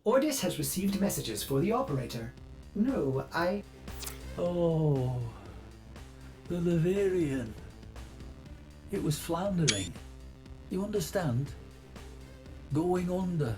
Ordis has received messages for the operator. No, Oh, the Leverian. It was floundering. You understand? Going under.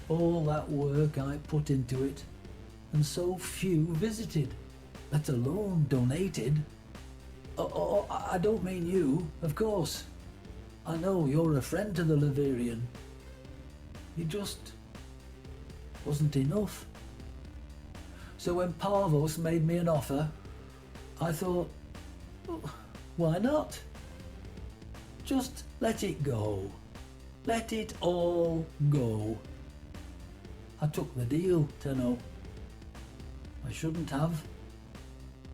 All that work I put into it, and so few visited, let alone donated. Oh, I don't mean you, of course. I know you're a friend to the Leverian. You just wasn't enough. So when Parvos made me an offer, I thought, well, why not? Just let it go. Let it all go. I took the deal, Tenno. I shouldn't have,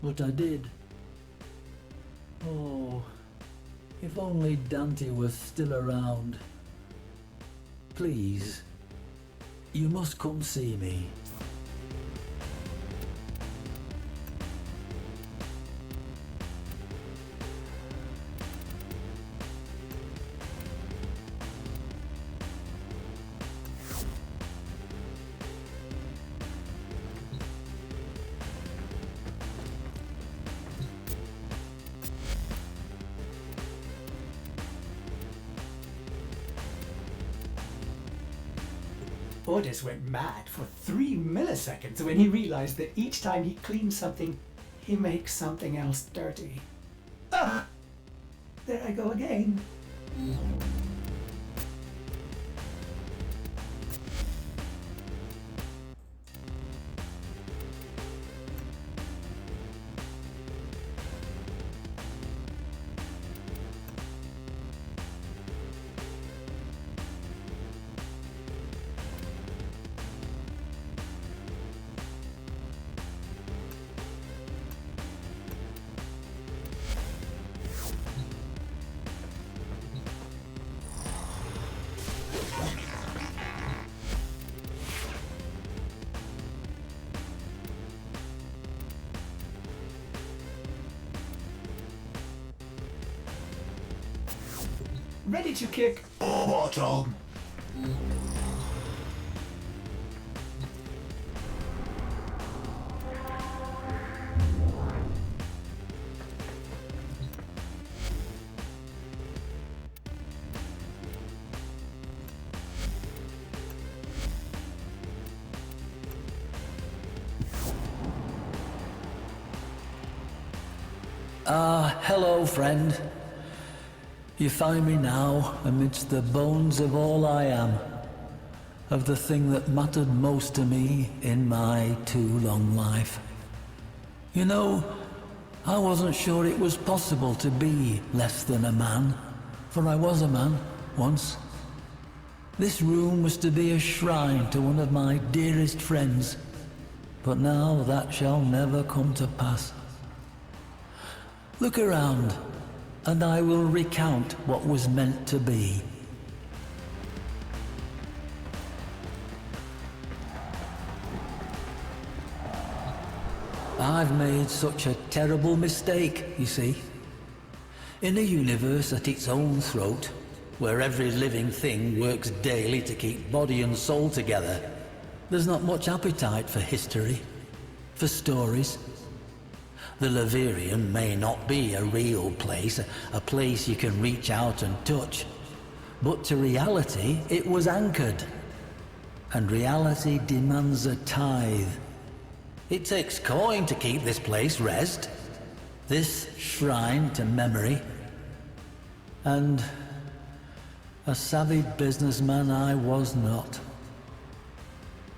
but I did. Oh, if only Dante was still around. Please, you must come see me. Ordis went mad for 3 milliseconds when he realized that each time he cleans something, he makes something else dirty. Ah! There I go again. Ready to kick bottom. Hello, friend. You find me now amidst the bones of all I am, of the thing that mattered most to me in my too long life. You know, I wasn't sure it was possible to be less than a man, for I was a man once. This room was to be a shrine to one of my dearest friends, but now that shall never come to pass. Look around, and I will recount what was meant to be. I've made such a terrible mistake, you see. In a universe at its own throat, where every living thing works daily to keep body and soul together, there's not much appetite for history, for stories. The Leverian may not be a real place, a place you can reach out and touch, but to reality it was anchored. And reality demands a tithe. It takes coin to keep this place rest, this shrine to memory. And a savvy businessman I was not.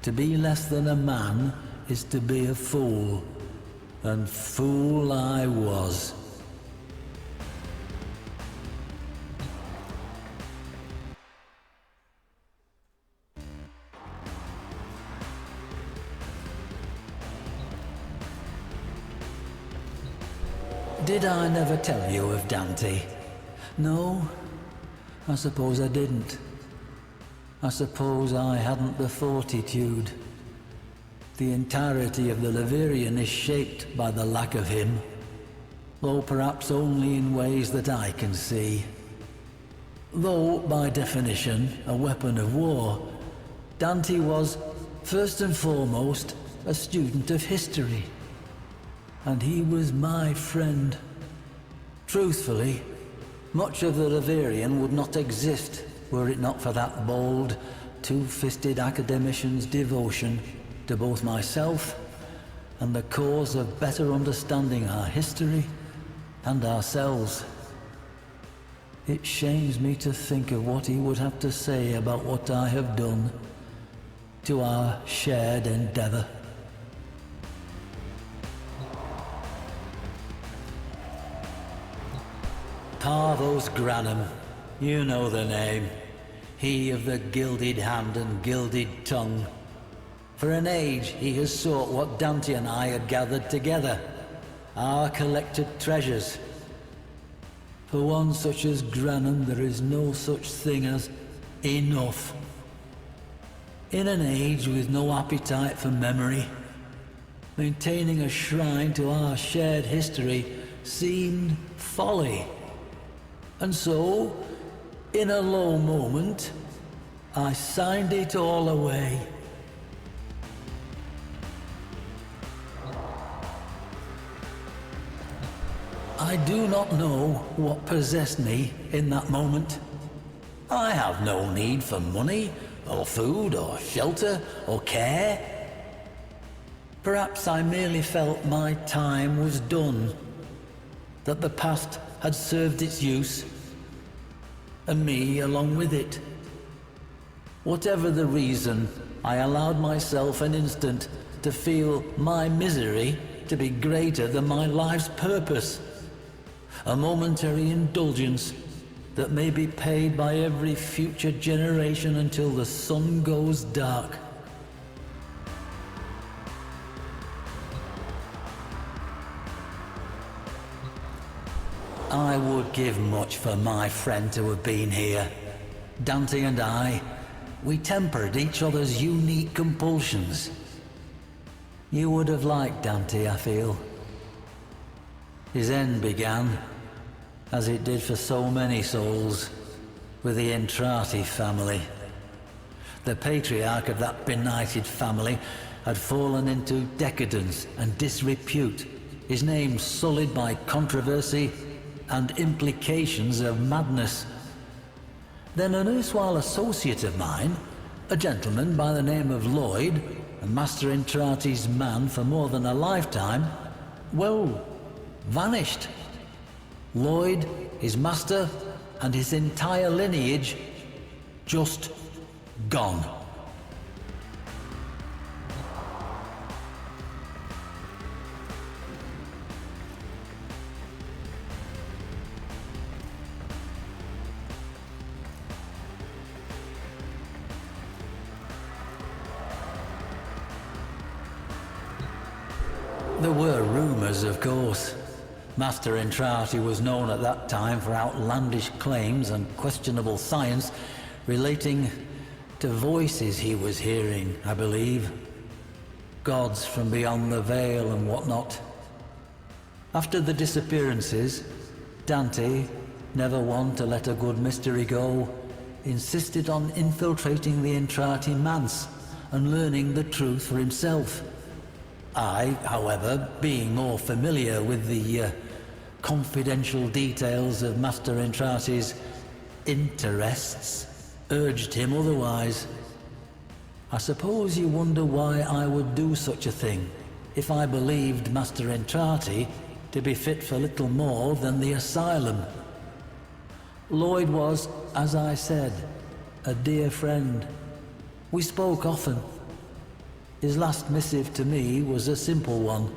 To be less than a man is to be a fool. And fool I was. Did I never tell you of Dante? No, I suppose I didn't. I suppose I hadn't the fortitude. The entirety of the Leverian is shaped by the lack of him, though perhaps only in ways that I can see. Though, by definition, a weapon of war, Dante was, first and foremost, a student of history. And he was my friend. Truthfully, much of the Reverian would not exist were it not for that bold, two-fisted academician's devotion to both myself and the cause of better understanding our history and ourselves. It shames me to think of what he would have to say about what I have done to our shared endeavor. Parvos Granum, you know the name. He of the gilded hand and gilded tongue. For an age he has sought what Dante and I had gathered together, our collected treasures. For one such as Granum there is no such thing as enough. In an age with no appetite for memory, maintaining a shrine to our shared history seemed folly. And so, in a low moment, I signed it all away. I do not know what possessed me in that moment. I have no need for money, or food, or shelter, or care. Perhaps I merely felt my time was done, that the past had served its use, and me along with it. Whatever the reason, I allowed myself an instant to feel my misery to be greater than my life's purpose. A momentary indulgence that may be paid by every future generation until the sun goes dark. I would give much for my friend to have been here. Dante and I, we tempered each other's unique compulsions. You would have liked Dante, I feel. His end began, as it did for so many souls, with the Entrati family. The patriarch of that benighted family had fallen into decadence and disrepute, his name sullied by controversy and implications of madness. Then an erstwhile associate of mine, a gentleman by the name of Lloyd, a Master Entrati's man for more than a lifetime, well, vanished. Lloyd, his master, and his entire lineage, just gone. There were rumors, of course. Master Entrati was known at that time for outlandish claims and questionable science relating to voices he was hearing, I believe. Gods from beyond the veil and whatnot. After the disappearances, Dante, never one to let a good mystery go, insisted on infiltrating the Entrati manse and learning the truth for himself. I, however, being more familiar with the confidential details of Master Entrati's interests, urged him otherwise. I suppose you wonder why I would do such a thing, if I believed Master Entrati to be fit for little more than the asylum. Lloyd was, as I said, a dear friend. We spoke often. His last missive to me was a simple one.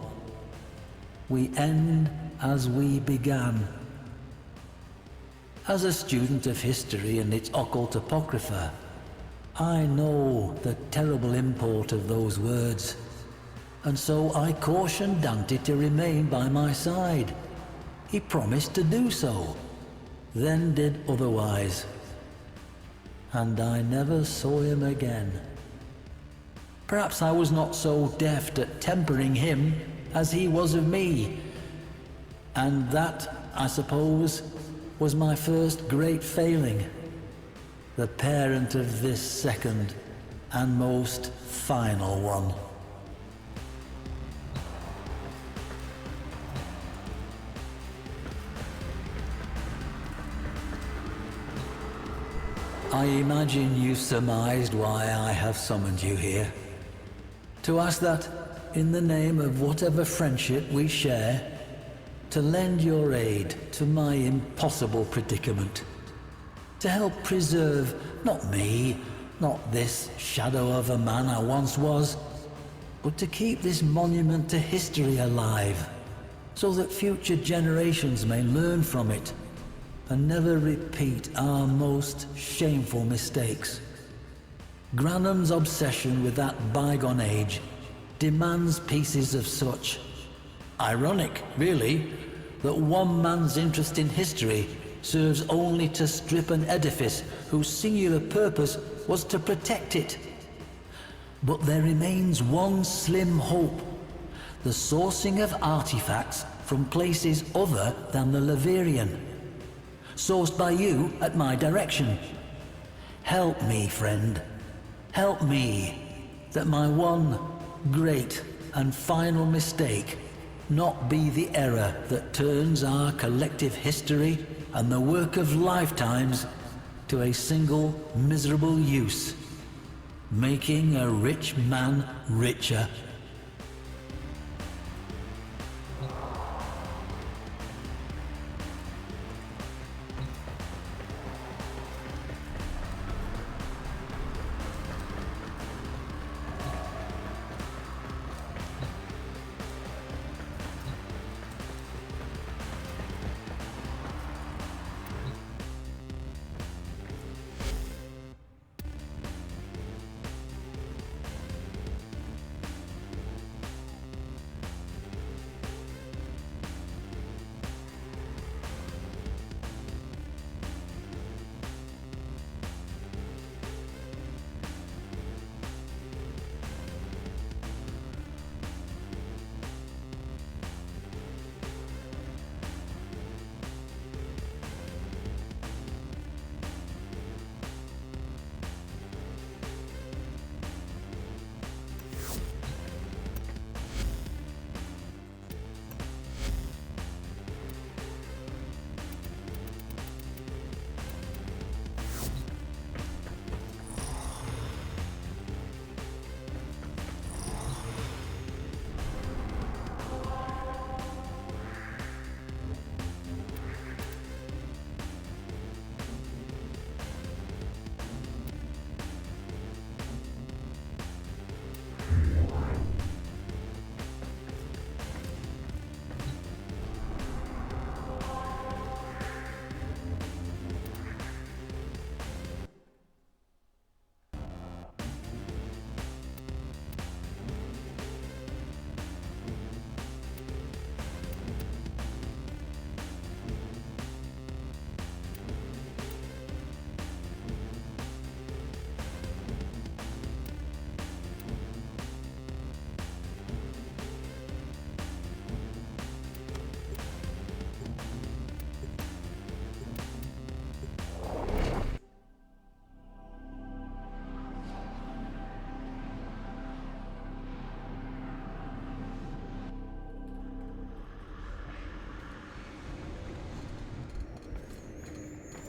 We end as we began. As a student of history and its occult apocrypha, I know the terrible import of those words, and so I cautioned Dante to remain by my side. He promised to do so, then did otherwise, and I never saw him again. Perhaps I was not so deft at tempering him as he was of me, and that, I suppose, was my first great failing, the parent of this second. and most final one. I imagine you surmised why I have summoned you here. To ask that, in the name of whatever friendship we share, to lend your aid to my impossible predicament. To help preserve, not me, not this shadow of a man I once was, but to keep this monument to history alive, so that future generations may learn from it and never repeat our most shameful mistakes. Granum's obsession with that bygone age demands pieces of such. Ironic, really, that one man's interest in history serves only to strip an edifice whose singular purpose was to protect it. But there remains one slim hope: the sourcing of artifacts from places other than the Leverian, sourced by you at my direction. Help me, friend. Help me, that my one great and final mistake not be the error that turns our collective history and the work of lifetimes to a single miserable use, making a rich man richer.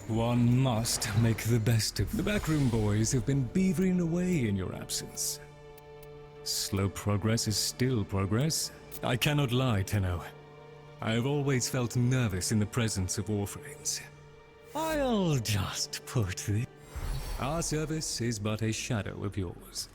One must make the best of. The backroom boys have been beavering away in your absence. Slow progress is still progress. I cannot lie, Tenno. I have always felt nervous in the presence of Warframes. I'll just put this. Our service is but a shadow of yours.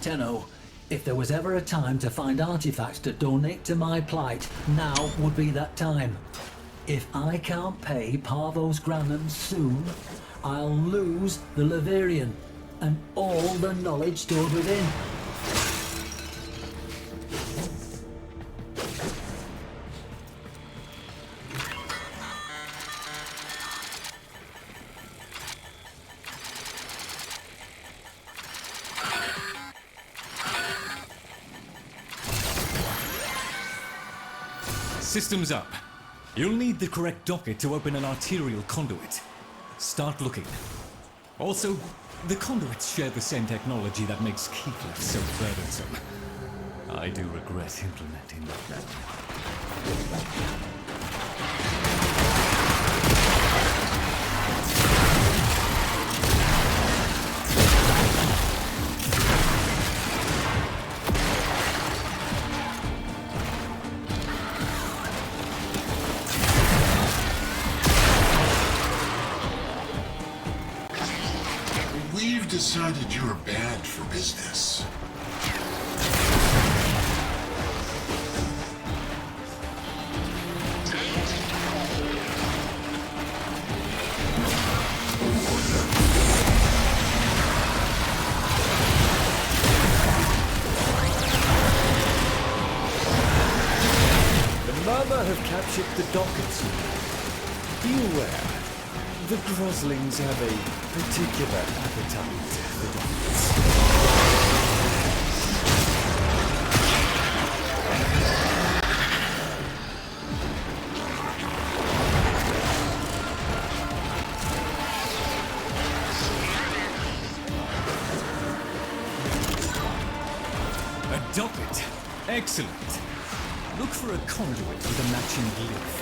Tenno, if there was ever a time to find artifacts to donate to my plight, now would be that time. If I can't pay Parvos Granum soon, I'll lose the Leverian. and all the knowledge stored within. Systems up. You'll need the correct docket to open an arterial conduit. Start looking. Also, the conduits share the same technology that makes Keeplet so burdensome. I do regret implementing that now. We've decided you're bad for business. The Mama have captured the dockets. Be aware, the Groslings have a particular appetite for dockets. A docket? Excellent. Look for a conduit with a matching glyph.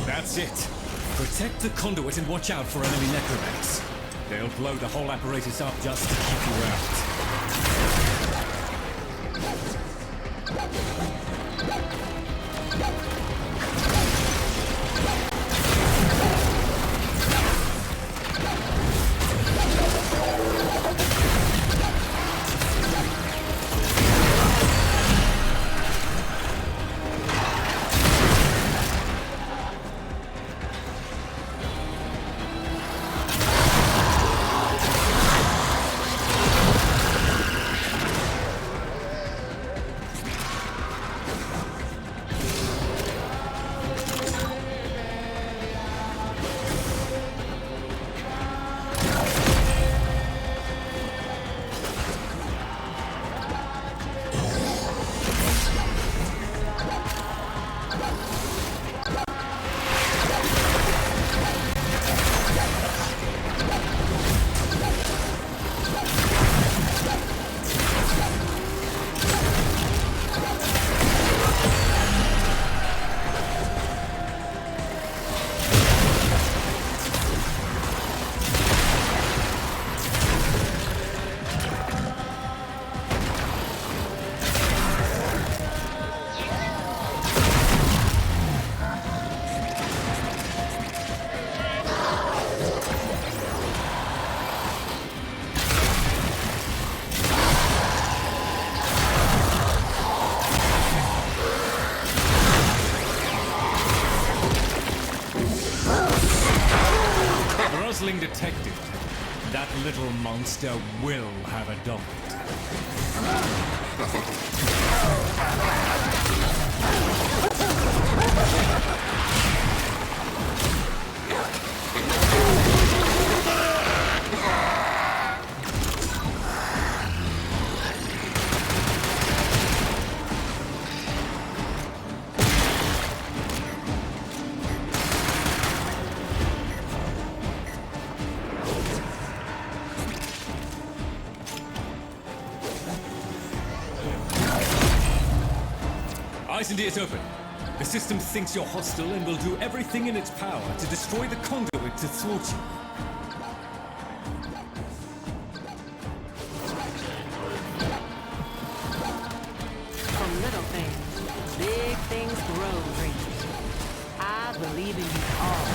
That's it. Protect the conduit and watch out for enemy necromancs. They'll blow the whole apparatus up just to keep you out. Brosling detected. That little monster will have a docket. Eyes and ears open. The system thinks you're hostile and will do everything in its power to destroy the conduit to thwart you. From little things, big things grow, dreamers. I believe in you all.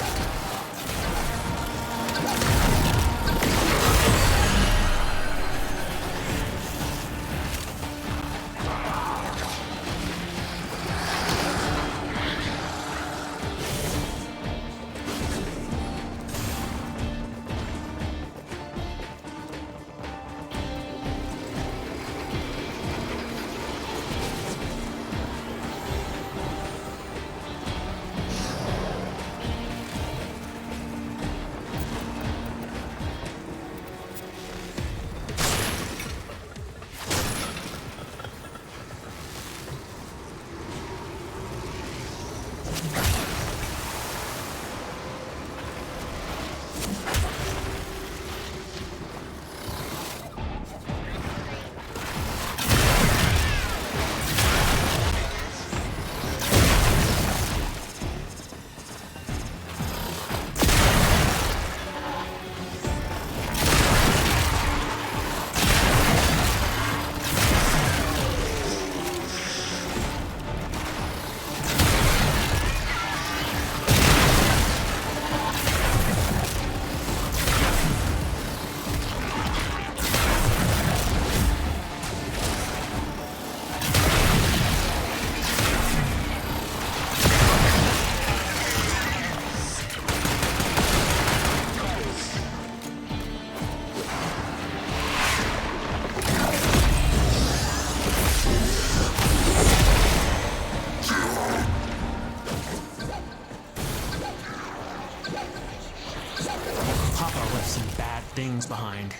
bad things behind.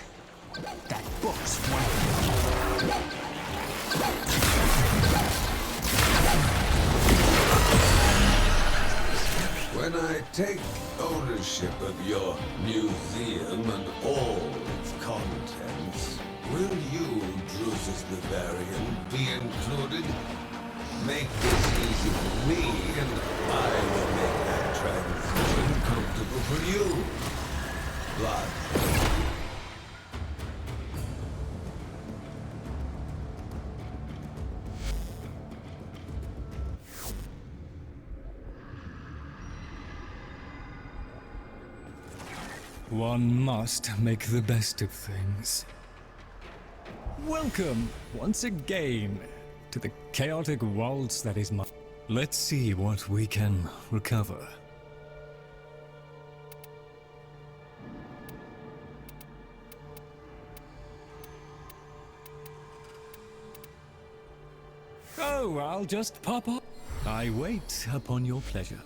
That book's one of them. When I take ownership of your museum and all its contents, will you, Drusus the Varian, be included? Make this easy for me, and I will make that transition comfortable for you. Blood. One must make the best of things. Welcome, once again, to the chaotic waltz that is my... Let's see what we can recover. Oh, I'll just pop up. I wait upon your pleasure.